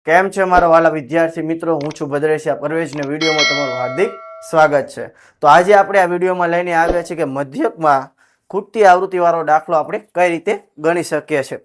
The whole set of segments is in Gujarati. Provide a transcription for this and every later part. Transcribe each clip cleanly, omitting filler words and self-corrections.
કેમ છે મારા વાલા વિદ્યાર્થી મિત્રો? હું છું ભદ્રેશિયા પરવેશ ને વિડીયોમાં તમારું હાર્દિક સ્વાગત છે. તો આજે આપણે આ વિડીયોમાં લઈને આવ્યા છીએ કે મધ્યકમાં ખૂટતી આવૃત્તિવાળો દાખલો આપણે કઈ રીતે ગણી શકીએ છીએ.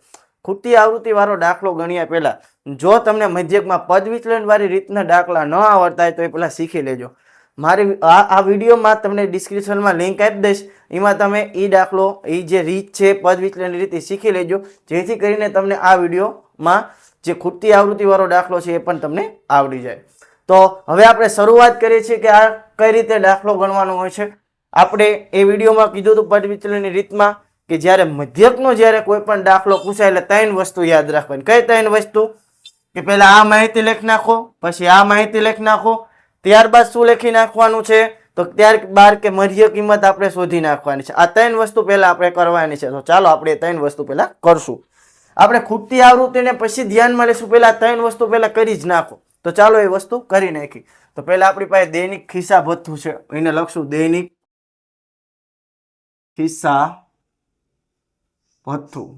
ખૂટતી આવૃત્તિવાળો દાખલો ગણ્યા પહેલા જો તમને મધ્યકમાં પદ વિચલનવાળી રીતના દાખલા ન આવડતા હોય તો એ પહેલા શીખી લેજો. મારી આ વિડીયોમાં તમને ડિસ્ક્રિપ્શનમાં લિંક આપી દઈશ, એમાં તમે એ દાખલો એ જે રીત છે પદ વિચલનની રીત શીખી લેજો, જેથી કરીને તમને આ વિડીયોમાં જે ખૂટતી આવૃત્તિવાળો દાખલો છે એ પણ તમને આવડી જાય. તો હવે આપણે શરૂઆત કરીએ છીએ કે આ કઈ રીતે દાખલો ગણવાનો હોય છે. આપણે એ વિડીયોમાં કીધું હતું પદ વિચલનની રીતમાં કે જ્યારે મધ્યકનો જ્યારે કોઈ પણ દાખલો પૂછાય એટલે ત્રણ વસ્તુ યાદ રાખવાની. કઈ ત્રણ વસ્તુ? કે પહેલા આ માહિતી લખી નાખો, પછી આ માહિતી લખી નાખો, ત્યારબાદ શું લખી નાખવાનું છે? તો ત્યારબાદ કે મધ્ય કિંમત આપણે શોધી નાખવાની છે. આ ત્રણ વસ્તુ પહેલા આપણે કરવાની છે. તો ચાલો આપણે ત્રણ વસ્તુ પહેલા કરશું. આપણે ખૂટતી આવૃત્તિને પછી ધ્યાનમાં લેશું, પહેલા ત્રણ વસ્તુ પહેલા કરી જ નાખો. તો ચાલો એ વસ્તુ કરી નાખી. તો પહેલા આપણી પાસે દૈનિક ખિસ્સા ભથ્થું છે, એને લખશું દૈનિક ખિસ્સા ભથ્થું.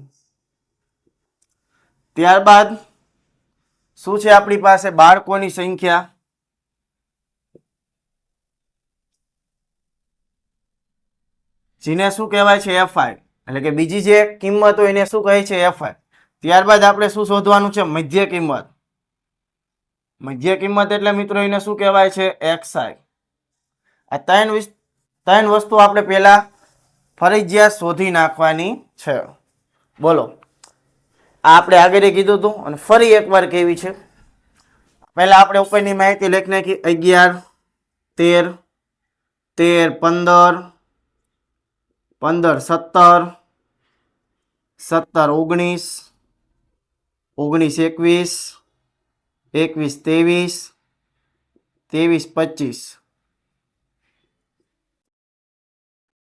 ત્યારબાદ શું છે આપણી પાસે? બાળકોની સંખ્યા, જેને શું કહેવાય છે? એફઆઈ. એટલે કે બીજી જે કિંમત હોય એને શું કહે છે? એફઆઈ. ત્યારબાદ આપણે શું શોધવાનું છે? મધ્ય કિંમત. મધ્ય કિંમત એટલે મિત્રો એને શું કહેવાય છે? એક્સઆઈ. આ ત્રણ વસ્તુ આપણે પહેલા ફરજિયાત શોધી નાખવાની છે. બોલો, આ આપણે આગળ કીધું હતું અને ફરી એકવાર કેવી છે. પહેલા આપણે ઉપરની માહિતી લખી નાખી. 11 13 13 15 17 17 19 19 21 21 23 23 25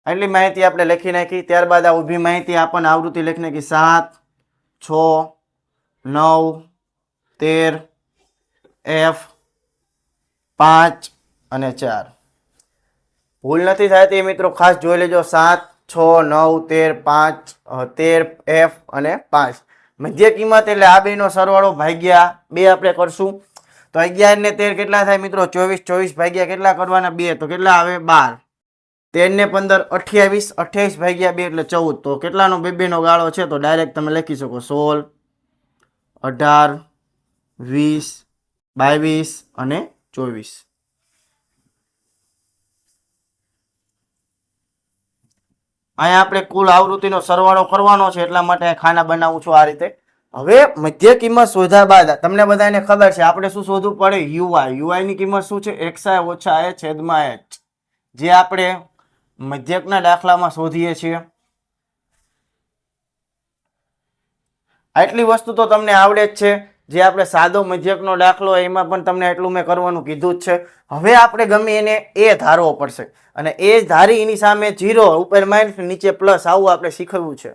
આટલી માહિતી આપણે લખી નાખી. ત્યારબાદ આ ઊભી માહિતી આપણને આવૃત્તિ લખી નાખી. 7 6 9 13 F 5 અને 4. ભૂલ નથી થાય તે મિત્રો ખાસ જોઈ લેજો. 7 6 9 13 5 13 F અને 5. મધ્ય કિંમત એટલે આ બેનો સરવાળો ભાગ્યા 2 આપણે કરશું. તો 11 ને 13 કેટલા થાય મિત્રો? 24. 24 ભાગ્યા કેટલા કરવાના? 2. તો કેટલા આવે? 12. 13 ને 15 28. 28 ભાગ્યા 2 એટલે 14. તો કેટલાનો બે નો ગાળો છે? તો ડાયરેક્ટ તમે લખી શકો 16 18 20 22 અને 24. અહીંયા આપણે કુલ આવૃત્તિનો સરવાળો કરવાનો છે, એટલા માટે ખાના બનાવું છું આ રીતે. હવે મધ્ય કિંમત શોધ્યા બાદ તમને બધાને ખબર છે આપણે શું શોધવું પડે? યુઆઈ. યુઆઈ ની કિંમત શું છે? xi ઓછા a છેદમાં h, જે આપણે મધ્યકના દાખલામાં શોધીએ છીએ. આટલી વસ્તુ તો તમને આવડે જ છે. જે આપણે સાદો મધ્યકનો દાખલો એમાં પણ તમને એટલું મેં કરવાનું કીધું જ છે. હવે આપણે ગમે એને એ ધારવો પડશે અને એ ધારી એની સામે 0 ઉપર માઇનસ નીચે પ્લસ આવું આપણે શીખવ્યું છે.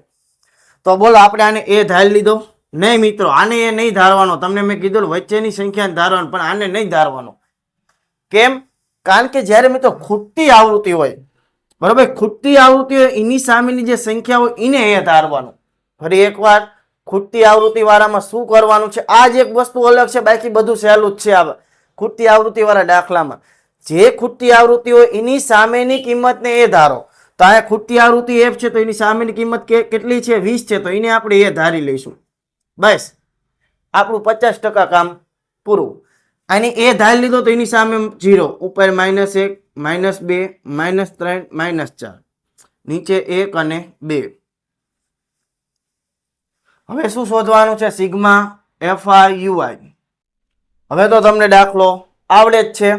તો બોલો, આપણે આને એ ધારી લીધો? નહીં મિત્રો, આને એ નહીં ધારવાનો. તમને મેં કીધું વચ્ચેની સંખ્યાને ધારવાનું, પણ આને નહીં ધારવાનો. કેમ? કારણ કે જ્યારે મિત્રો ખૂટતી આવૃત્તિ હોય, બરોબર, ખૂટતી આવૃત્તિ હોય એની સામેની જે સંખ્યા હોય એને એ ધારવાનું. ફરી એકવાર, ખૂટતી આવૃત્તિ વાળામાં શું કરવાનું છે? આ જ એક વસ્તુ અલગ છે, બાકી બધું સહેલું જ છે. આ ખૂટતી આવૃત્તિ વાળા દાખલામાં જે ખૂટતી આવૃત્તિ હોય એની સામેની કિંમતને એ ધારો. તો આ ખૂટતી આવૃત્તિ f છે, તો એની સામેની કિંમત કેટલી છે? 20 છે. તો એને આપણે એ ધારી લઈશું. બસ, આપણું 50% કામ પૂરું. આને એ ધારી લીધો તો એની સામે 0 ઉપર -1 -2 -3 -4 નીચે 1 અને 2. હવે શું શોધવાનું છે? Sigma fi ui. હવે તો તમને દાખલો આવડે જ છે.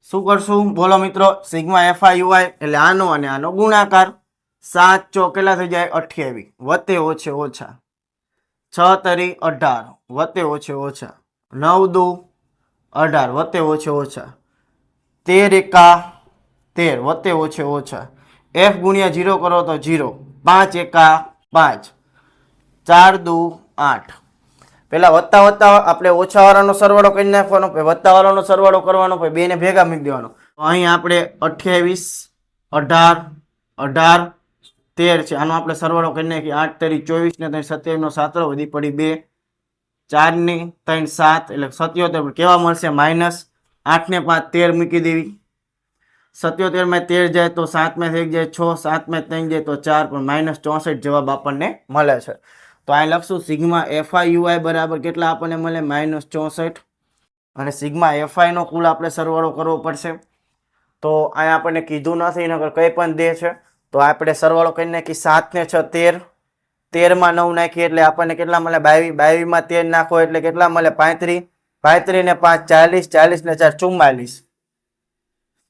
શું કરશું? બોલો મિત્રો, સિગ્મા fi ui એટલે આનો અને આનો ગુણાકાર. 7 ચોક કેટલા થઈ જાય? 28 વત્તે ઓછે ઓછા 6 તરી 18 વત્તે ઓછે ઓછા 9 દુ 18 વત્તે ઓછે ઓછા 13 એકા 13 વત્તે ઓછે ઓછા. f ગુણ્યા 0 કરો તો 0. 5 એકા 5 4 દુ 8. પેલા વત્તા વત્તા આપણે ઓછા વાળાનો સરવાળો કરી નાખવાનો, પછી વત્તા વાળાનો સરવાળો કરવાનો, પછી બે ને ભેગા મૂકી દેવાનો. અહીં આપણે 28 18 18 13 છે. આનો આપણે સરવાળો કરી નાખીએ. 8 તરી 24 ને 27 નો 7 વધી પડી 2 4 ને 3 7 એટલે 77 કેવા મળશે -8 ને 5 13 મૂકી દેવી 77 માં 13 જાય તો 7 માં 1 જાય 6 7 માં 3 જાય તો 4 પણ -64 જવાબ આપણને મળે છે તો અહીં લખશું સિગ્મા FIUI બરાબર કેટલા આપણને મળે -64 અને સિગ્મા FI નો કુલ આપણે સરવાળો કરવો પડશે તો અહીં આપણને કીધું નથી નકર કંઈ પણ દે છે તો આપણે સરવાળો કરી નાખી 7 ને 6 13 13 માં 9 નાખીએ એટલે આપણને કેટલા મળે 22 22 માં 13 નાખો એટલે કેટલા મળે 35 35 ને 5 40 40 ને 4 44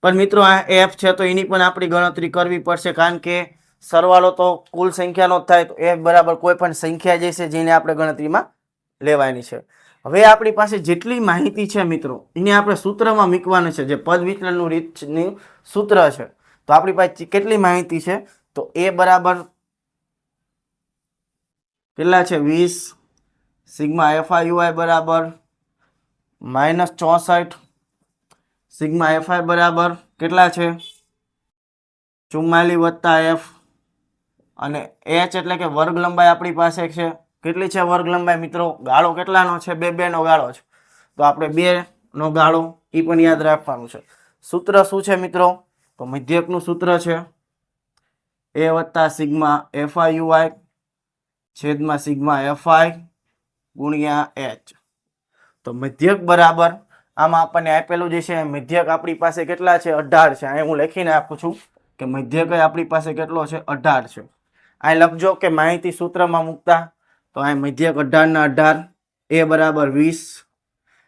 પણ મિત્રો આ f છે તો એની પણ આપણી ગણતરી કરવી પડશે કારણ કે સરવાળો તો કુલ સંખ્યાનો થાય તો f બરાબર કોઈ પણ સંખ્યા જે છે જેને આપણે ગણતરીમાં લેવાની છે હવે આપણી પાસે જેટલી માહિતી છે મિત્રો એને આપણે સૂત્રમાં મૂકવાનું છે જે પદ વિચલનનું રીતનું સૂત્ર છે તો આપણી પાસે કેટલી માહિતી છે તો a બરાબર કેટલા છે 20 સિગ્મા FIUI બરાબર -64 સિગ્મા FI બરાબર કેટલા છે 44 વત્તા f અને h એટલે કે વર્ગ લંબાઈ આપણી પાસે છે કેટલી છે વર્ગ લંબાઈ મિત્રો ગાળો કેટલાનો છે 2 નો ગાળો છે તો આપણે 2 નો ગાળો એ પણ યાદ રાખવાનું છે સૂત્ર શું છે મિત્રો તો મધ્યકનું સૂત્ર છે a વત્તા સિગ્મા FIUI છેદમાં સિગ્મા FI ગુણ્યા h તો મધ્યક બરાબર આમાં આપણને આપેલું જે છે મધ્યક આપણી પાસે કેટલા છે 18 છે અહીં હું લખીને આપું છું કે મધ્યક આપણી પાસે કેટલો છે 18 છે અહીં લખજો કે માહિતી સૂત્રમાં મૂકતા તો અહીં મધ્યક 18 ના 18 a બરાબર 20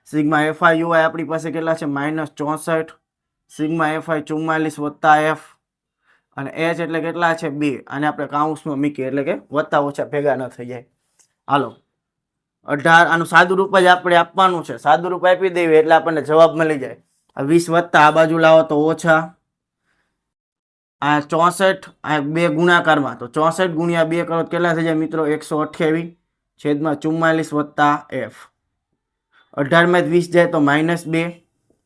સિગ્મા FIUI આપણી પાસે કેટલા છે -64 સિગ્મા FI 44 વત્તા f અને h એટલે કેટલા છે 2 અને આપણે કાઉન્સમાં મૂકીએ એટલે કે વત્તા ઓછા ભેગા ન થઈ જાય હાલો 18 આનું સાદું રૂપ જ આપણે આપવાનું છે સાદું રૂપ આપી દેવી એટલે આપણને જવાબ મળી જાય 20 વત્તા આ બાજુ લાવો તો ઓછા આ 64 આ 2 ગુણાકારમાં તો 64 ગુણ્યા 2 કરો તો કેટલા થઈ જાય મિત્રો 128 છેદમાં 44 વત્તા f 18 માં 20 જાય તો -2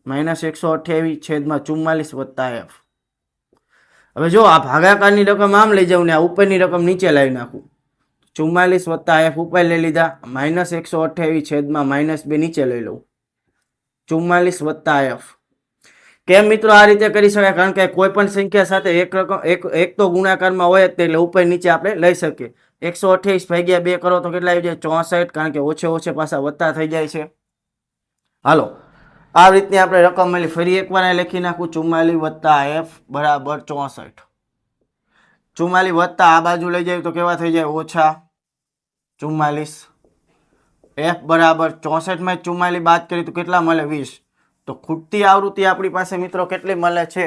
-128 છેદમાં 44 વત્તા f હવે જો આ ભાગાકારની રકમ આમ લઈ જાઉં ને આ ઉપરની રકમ નીચે લાવી નાખું 44 વત્તા f ઉપર લઈ લીધા -128 છેદમાં -2 નીચે લઈ લઉં 44 વત્તા f કેમ મિત્રો આ રીતે કરી શકાય કારણ કે કોઈ પણ સંખ્યા સાથે એક તો ગુણાકારમાં હોય જ એટલે ઉપર નીચે આપણે લઈ શકીએ 128 ભાગ્યા 2 કરો તો કેટલા આવી જાય 64 કારણ કે ઓછે પાછા વત્તા થઈ જાય છે હાલો આ રીતની આપણે રકમ મળી ફરી એકવાર લખી નાખું 44 વત્તા f બરાબર 64 44 વત્તા આ બાજુ લઈ જાય તો કેવા થઈ જાય ઓછા 44 f બરાબર 64 માં 44 બાદ કરી તો કેટલા મળે 20 તો ખૂટતી આવૃત્તિ આપણી પાસે મિત્રો કેટલી મળે છે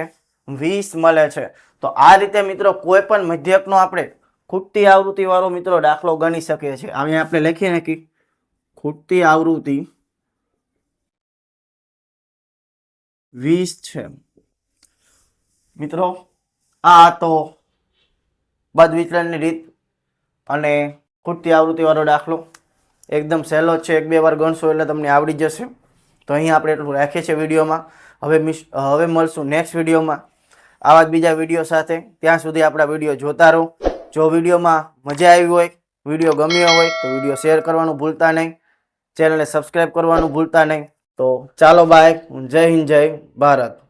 20 મળે છે તો આ રીતે મિત્રો કોઈ પણ મધ્યકનો આપણે ખૂટતી આવૃત્તિ વાળો મિત્રો દાખલો ગણી શકીએ છીએ હવે આપણે લખીએ ને કે ખૂટતી આવૃત્તિ 20 છે મિત્રો આ તો પદ વિચલનની રીત અને ખૂટતી આવૃત્તિ વાળો દાખલો એકદમ સહેલો છે એક બે વાર ગણશો એટલે તમને આવડી જશે તો અહીં આપણે એટલું રાખીએ છીએ વિડીયોમાં હવે મળશું નેક્સ્ટ વિડીયોમાં આવા જ બીજા વિડીયો સાથે ત્યાં સુધી આપણા વિડીયો જોતા રહો જો વિડીયોમાં મજા આવી હોય વિડીયો ગમ્યો હોય તો વિડીયો શેર કરવાનું ભૂલતા નહીં ચેનલને સબસ્ક્રાઈબ કરવાનું ભૂલતા નહીં તો ચાલો બાય જય હિન્દ જય ભારત